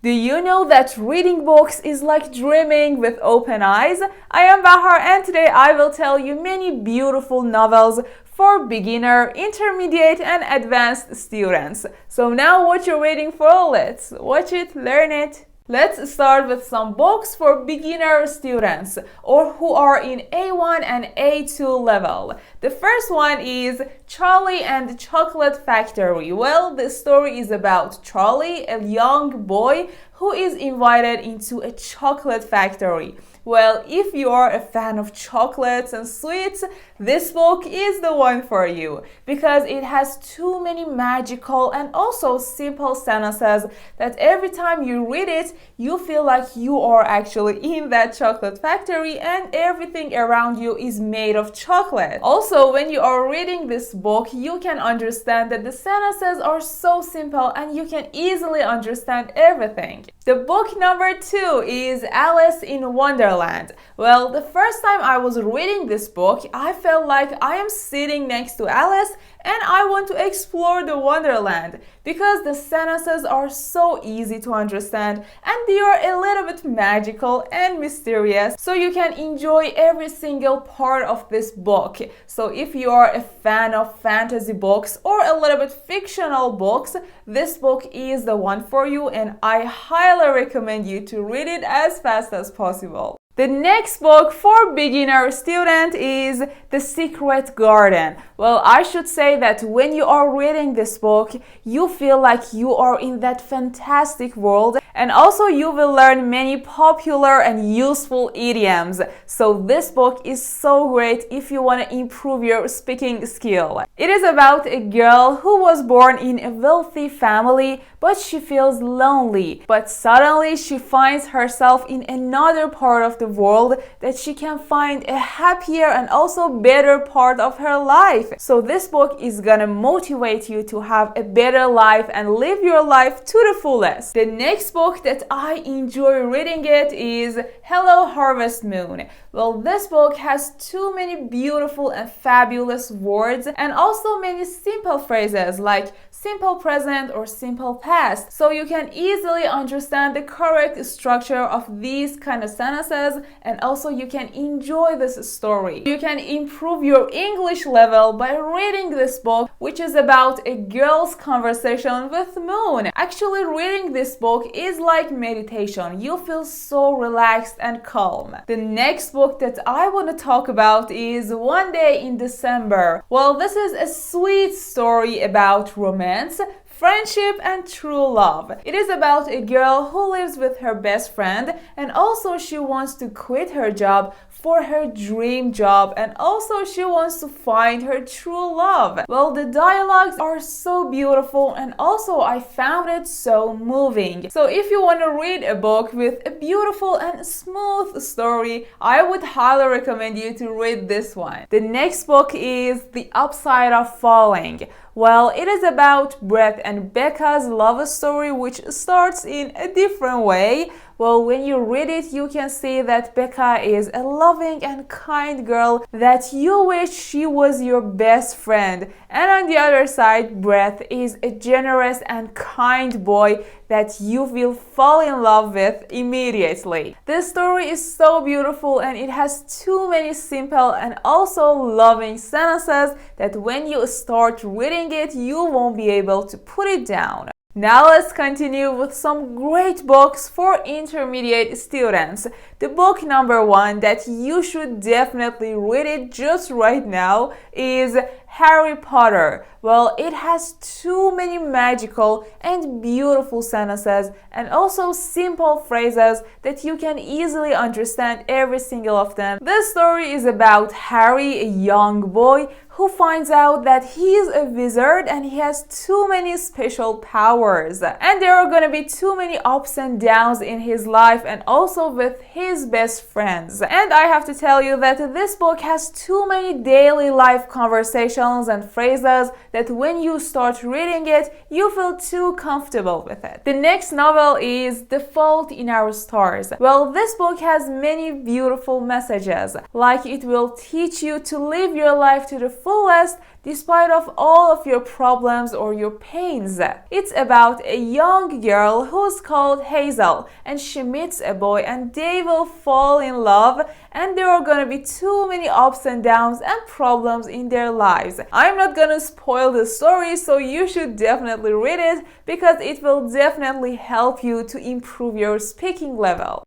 Do you know that reading books is like dreaming with open eyes? I am Bahar and today I will tell you many beautiful novels for beginner, intermediate and advanced students. So now what you're waiting for, let's watch it, learn it. Let's start with some books for beginner students or who are in A1 and A2 level. The first one is Charlie and the Chocolate Factory. Well, the story is about Charlie, a young boy who is invited into a chocolate factory. Well, if you are a fan of chocolates and sweets, this book is the one for you because it has too many magical and also simple sentences that every time you read it, you feel like you are actually in that chocolate factory and everything around you is made of chocolate. Also, when you are reading this book, you can understand that the sentences are so simple and you can easily understand everything. The book number 2 is Alice in Wonderland. Well, the first time I was reading this book, I felt like I am sitting next to Alice and I want to explore the Wonderland because the sentences are so easy to understand and they are a little bit magical and mysterious, so you can enjoy every single part of this book. So if you are a fan of fantasy books or a little bit fictional books, this book is the one for you and I highly recommend you to read it as fast as possible. The next book for beginner student is The Secret Garden. Well, I should say that when you are reading this book, you feel like you are in that fantastic world and also you will learn many popular and useful idioms. So this book is so great if you want to improve your speaking skill. It is about a girl who was born in a wealthy family, but she feels lonely. But suddenly she finds herself in another part of the world that she can find a happier and also better part of her life. So this book is gonna motivate you to have a better life and live your life to the fullest. The next book that I enjoy reading it is Hello Harvest Moon. Well, this book has too many beautiful and fabulous words and also many simple phrases like simple present or simple past, so you can easily understand the correct structure of these kind of sentences and also you can enjoy this story. You can improve your English level by reading this book, which is about a girl's conversation with moon. Actually, reading this book is like meditation. You feel so relaxed and calm. The next book that I want to talk about is One Day in December. Well, this is a sweet story about romance, friendship and true love. It is about a girl who lives with her best friend and also she wants to quit her job for her dream job and also she wants to find her true love. Well, the dialogues are so beautiful and also I found it so moving. So if you want to read a book with a beautiful and smooth story, I would highly recommend you to read this one. The next book is The Upside of Falling. Well, it is about Brett and Becca's love story, which starts in a different way. Well, when you read it, you can see that Becca is a loving and kind girl that you wish she was your best friend. And on the other side, Brett is a generous and kind boy that you will fall in love with immediately. This story is so beautiful and it has too many simple and also loving sentences that when you start reading it, you won't be able to put it down. Now let's continue with some great books for intermediate students. The book number 1 that you should definitely read it just right now is Harry Potter. Well, it has too many magical and beautiful sentences and also simple phrases that you can easily understand every single of them. This story is about Harry, a young boy who finds out that he is a wizard and he has too many special powers. And there are gonna be too many ups and downs in his life and also with his best friends. And I have to tell you that this book has too many daily life conversations and phrases that when you start reading it, you feel too comfortable with it. The next novel is The Fault in Our Stars. Well, this book has many beautiful messages, like it will teach you to live your life to the fullest fullest despite of all of your problems or your pains. It's about a young girl who's called Hazel, and she meets a boy and they will fall in love, and there are gonna be too many ups and downs and problems in their lives. I'm not gonna spoil the story, so you should definitely read it because it will definitely help you to improve your speaking level.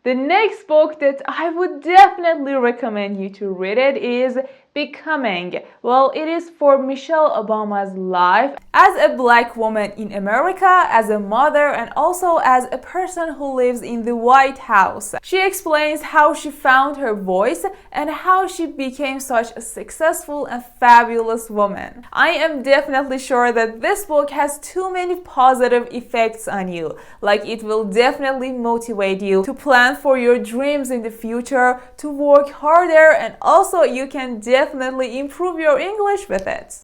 The next book that I would definitely recommend you to read it is Becoming. Well, it is for Michelle Obama's life as a black woman in America, as a mother, and also as a person who lives in the White House. She explains how she found her voice and how she became such a successful and fabulous woman. I am definitely sure that this book has too many positive effects on you. Like, it will definitely motivate you to plan for your dreams in the future, to work harder, and also you can definitely improve your English with it.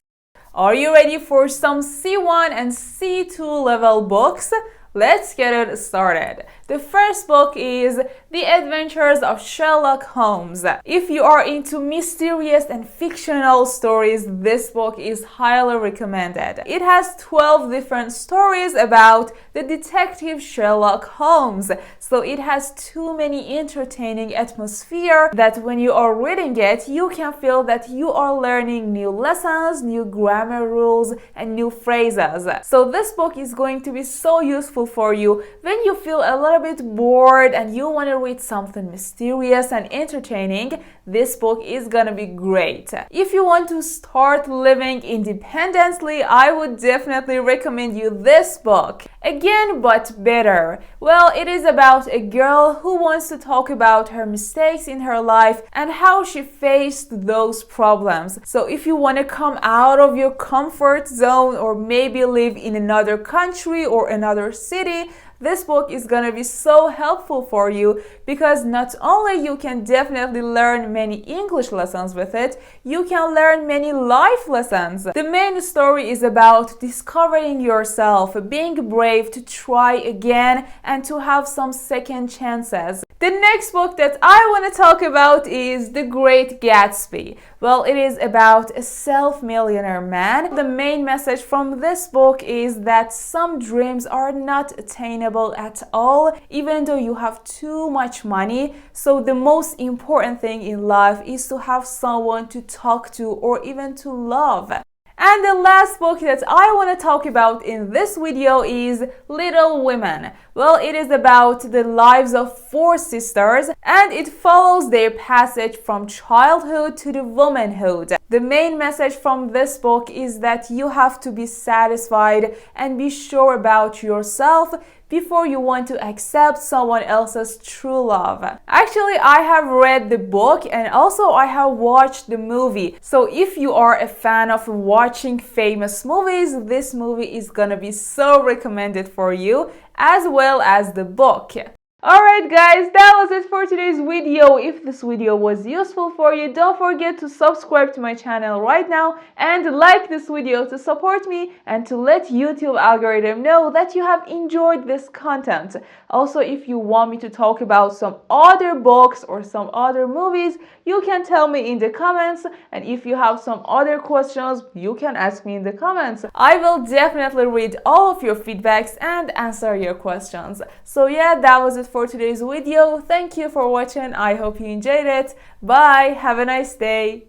Are you ready for some C1 and C2 level books? Let's get it started. The first book is The Adventures of Sherlock Holmes. If you are into mysterious and fictional stories, this book is highly recommended. It has 12 different stories about the detective Sherlock Holmes, so it has too many entertaining atmosphere that when you are reading it, you can feel that you are learning new lessons, new grammar rules, and new phrases. So this book is going to be so useful for you when you feel a little bit bored and you want to read something mysterious and entertaining. This book is gonna be great. If you want to start living independently, I would definitely recommend you this book. Again, but better. Well, it is about a girl who wants to talk about her mistakes in her life and how she faced those problems. So if you want to come out of your comfort zone or maybe live in another country or another city, this book is gonna be so helpful for you because not only you can definitely learn many English lessons with it, you can learn many life lessons. The main story is about discovering yourself, being brave to try again and to have some second chances. The next book that I want to talk about is The Great Gatsby. Well, it is about a self-millionaire man. The main message from this book is that some dreams are not attainable at all, even though you have too much money. So the most important thing in life is to have someone to talk to or even to love. And the last book that I want to talk about in this video is Little Women. Well, it is about the lives of 4 sisters and it follows their passage from childhood to the womanhood. The main message from this book is that you have to be satisfied and be sure about yourself before you want to accept someone else's true love. Actually, I have read the book and also I have watched the movie. So if you are a fan of watching famous movies, this movie is gonna be so recommended for you, as well as the book. Alright guys, that was it for today's video. If this video was useful for you, don't forget to subscribe to my channel right now and like this video to support me and to let YouTube algorithm know that you have enjoyed this content. Also, if you want me to talk about some other books or some other movies, you can tell me in the comments, and if you have some other questions, you can ask me in the comments. I will definitely read all of your feedbacks and answer your questions. So yeah, that was it for today's video. Thank you for watching. I hope you enjoyed it. Bye. Have a nice day.